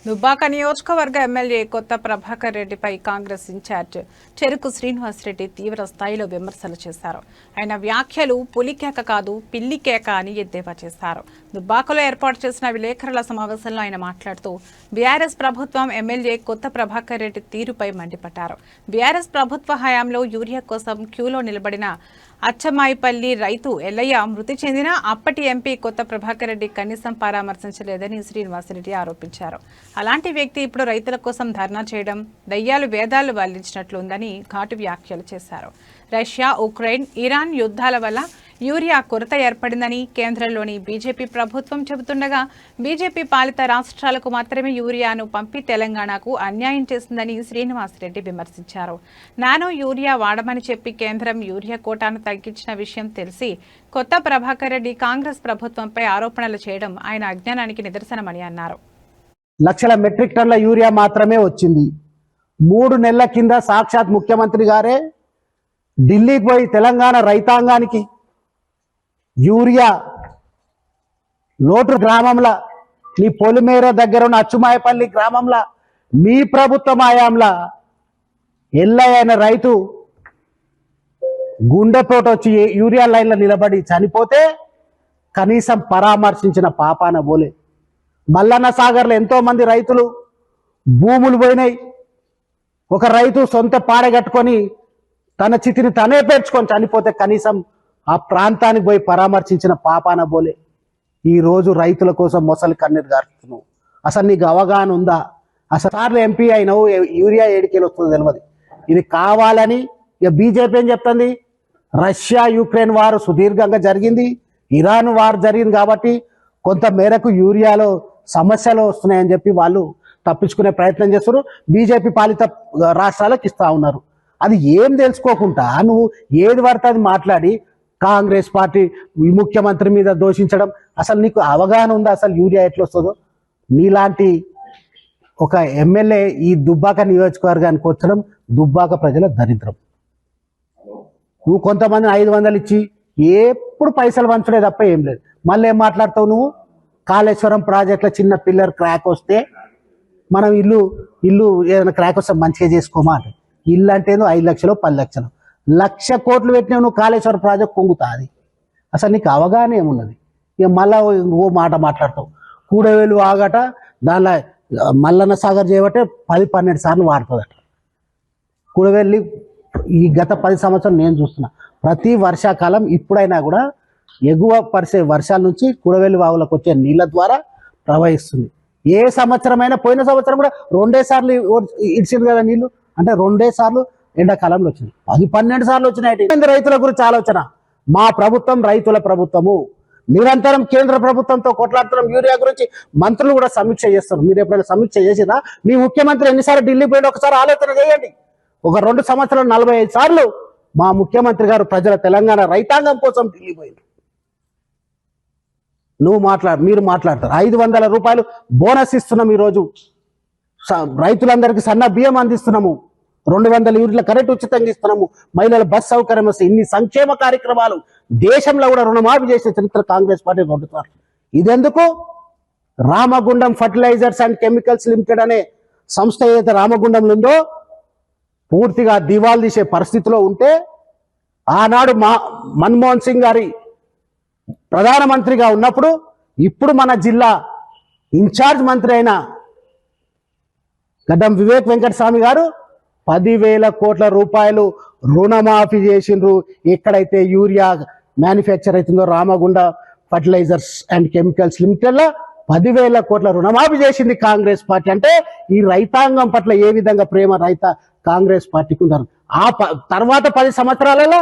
దుబ్బాక నియోజకవర్గ ఎమ్మెల్యే కొత్త ప్రభాకర్ రెడ్డిపై కాంగ్రెస్ ఇన్ఛార్జ్ చెరుకు శ్రీనివాస్ రెడ్డి తీవ్ర స్థాయిలో విమర్శలు చేశారు. ఆయన వ్యాఖ్యలు పులికేక కాదు పిల్లికేక అని ఎద్దేవా చేశారు. దుబ్బాకలో ఏర్పాటు చేసిన విలేకరుల సమావేశంలో ఆయన మాట్లాడుతూ బీఆర్ఎస్ ప్రభుత్వం ఎమ్మెల్యే కొత్త ప్రభాకర్ రెడ్డి తీరుపై మండిపడ్డారు. బీఆర్ఎస్ ప్రభుత్వ హయాంలో యూరియా కోసం క్యూలో నిలబడిన అచ్చమాయిపల్లి రైతు ఎల్లయ్య మృతి చెందిన అప్పటి ఎంపీ కొత్త ప్రభాకర్ రెడ్డి కనీసం పరామర్శించలేదని శ్రీనివాసరెడ్డి ఆరోపించారు. అలాంటి వ్యక్తి ఇప్పుడు రైతుల కోసం ధర్నా చేయడం దయ్యాలు వేదాలు వల్లించినట్లుందని ఘాటు వ్యాఖ్యలు చేశారు. రష్యా, ఉక్రెయిన్, ఇరాన్ యుద్ధాల వల్ల యూరియా కొరత ఏర్పడిందని కేంద్రంలోని బీజేపీ ప్రభుత్వం చెబుతుండగా బీజేపీ పాలిత రాష్ట్రాలకు మాత్రమే యూరియాను పంపి తెలంగాణకు అన్యాయం చేసిందని శ్రీనివాసరెడ్డి విమర్శించారు. నానో యూరియా వాడమని చెప్పి కేంద్రం యూరియా కోటాను తగ్గించిన విషయం తెలిసి కొత్త ప్రభాకర్ రెడ్డి కాంగ్రెస్ ప్రభుత్వంపై ఆరోపణలు చేయడం ఆయన అజ్ఞానానికి నిదర్శనమని అన్నారు. లక్షల మెట్రిక్ టన్ల యూరియా మాత్రమే వచ్చింది. 3 నెలల కింద సాక్షాత్ ముఖ్యమంత్రి గారే ఢిల్లీకి పోయి తెలంగాణ రైతాంగానికి యూరియా లోటు గ్రామంలో నీ పొలిమేర దగ్గర ఉన్న అచ్చుమాయపల్లి గ్రామంలో మీ ప్రభుత్వం హయాంలో ఎల్లయ్యన రైతు గుండెపోటు వచ్చి యూరియా లైన్లో నిలబడి చనిపోతే కనీసం పరామర్శించిన పాపాన బోలే. మల్లన్న సాగర్లో ఎంతో మంది రైతులు భూములు పోయినాయి. ఒక రైతు సొంత పాడగట్టుకొని తన చితిని తనే పేర్చుకొని చనిపోతే కనీసం ఆ ప్రాంతానికి పోయి పరామర్శించిన పాపాన బోలే. ఈరోజు రైతుల కోసం మొసలి కన్నీరు గారుతున్నావు. అసలు నీకు అవగాహన ఉందా? అసలు సార్లు ఎంపీ అయినావు, యూరియా 7 కిలో వస్తుందో తెలియదు. ఇది కావాలని ఇక బీజేపీ ఏం చెప్తుంది? రష్యా యుక్రెయిన్ వారు సుదీర్ఘంగా జరిగింది, ఇరాన్ వారు జరిగింది కాబట్టి కొంత మేరకు యూరియాలో సమస్యలు వస్తున్నాయని చెప్పి వాళ్ళు తప్పించుకునే ప్రయత్నం చేస్తారు. బీజేపీ పాలిత రాష్ట్రాలకు ఇస్తా ఉన్నారు. అది ఏం తెలుసుకోకుండా నువ్వు ఏది పడితే అది మాట్లాడి కాంగ్రెస్ పార్టీ ముఖ్యమంత్రి మీద దోషించడం, అసలు నీకు అవగాహన ఉందా అసలు యూరియా ఎట్లా వస్తుందో? నీలాంటి ఒక ఎమ్మెల్యే ఈ దుబ్బాక నియోజకవర్గానికి వచ్చడం దుబ్బాక ప్రజల దరిద్రం. నువ్వు కొంతమంది 500 ఇచ్చి ఎప్పుడు పైసలు పంచడే తప్ప ఏం లేదు. మళ్ళీ ఏం మాట్లాడతావు నువ్వు? కాళేశ్వరం ప్రాజెక్టులో చిన్న పిల్లర్ క్రాక్ వస్తే మనం ఇల్లు ఏదైనా క్రాక్ వస్తే మంచిగా చేసుకోమా అంటే ఇల్లు అంటే 5 లక్షలు 10 లక్షలు 1,00,000 కోట్లు పెట్టినావు నువ్వు కాళేశ్వరం ప్రాజెక్ట్ పొంగుతా. అది అసలు నీకు అవగాహన ఏమున్నది? ఇక మళ్ళా ఓ మాట మాట్లాడతావు. కూడవేలు ఆగట దానిలో మల్లన్న సాగర్ చేయబట్టే 10-12 సార్లు వాడుతుందట. కూడవేలి ఈ గత 10 సంవత్సరాలు నేను చూస్తున్నా. ప్రతి వర్షాకాలం ఇప్పుడైనా కూడా ఎగువ పరిసే వర్షాల నుంచి కూడవేలి వాగులకు వచ్చే నీళ్ళ ద్వారా ప్రవహిస్తుంది. ఏ సంవత్సరమైనా పోయిన సంవత్సరం కూడా 2 సార్లు ఇడిచింది కదా నీళ్లు. అంటే 2 సార్లు ఎండాకాలంలో వచ్చినాయి, 10-12 సార్లు వచ్చినాయి. రైతుల గురించి ఆలోచన. మా ప్రభుత్వం రైతుల ప్రభుత్వము. నిరంతరం కేంద్ర ప్రభుత్వంతో కొట్లాడుతున్నాం. యూరియా గురించి మంత్రులు కూడా సమీక్ష చేస్తారు. మీరు ఎప్పుడైనా సమీక్ష చేసినా? మీ ముఖ్యమంత్రి ఎన్నిసార్లు ఢిల్లీ పోయినా ఒకసారి ఆలోచన చేయండి. ఒక 2 సంవత్సరాలు 45 సార్లు మా ముఖ్యమంత్రి గారు ప్రజల తెలంగాణ రైతాంగం కోసం ఢిల్లీ పోయింది. మీరు మాట్లాడతారు. 500 రూపాయలు బోనస్ ఇస్తున్నాం. ఈరోజు రైతులందరికీ సన్న బియ్యం అందిస్తున్నాము. 200 యూనిట్ల కరెంట్ ఉచితంగా ఇస్తున్నాము. మహిళల బస్ సౌకర్యం వస్తే ఇన్ని సంక్షేమ కార్యక్రమాలు దేశంలో కూడా రుణమాఫీ చేసిన చరిత్ర కాంగ్రెస్ పార్టీ 2 సార్లు. ఇదెందుకు? Ramagundam fertilizers and chemicals limited అనే సంస్థ ఏదైతే రామగుండంలో ఉందో పూర్తిగా దివాలు తీసే పరిస్థితిలో ఉంటే ఆనాడు మన్మోహన్ సింగ్ గారి ప్రధానమంత్రిగా ఉన్నప్పుడు ఇప్పుడు మన జిల్లా ఇన్ఛార్జ్ మంత్రి అయిన గడ్డం వివేక్ వెంకటస్వామి గారు 10,000 కోట్ల రూపాయలు రుణమాఫీ చేసిండ్రు. ఎక్కడైతే యూరియా మ్యానుఫ్యాక్చర్ అవుతుందో రామగుండ ఫర్టిలైజర్స్ అండ్ కెమికల్స్ లిమిటెడ్లో 10,000 కోట్ల రుణమాఫీ చేసింది కాంగ్రెస్ పార్టీ. అంటే ఈ రైతాంగం పట్ల ఏ విధంగా ప్రేమ కాంగ్రెస్ పార్టీకి ఉన్నారు. ఆ తర్వాత 10 సంవత్సరాలలో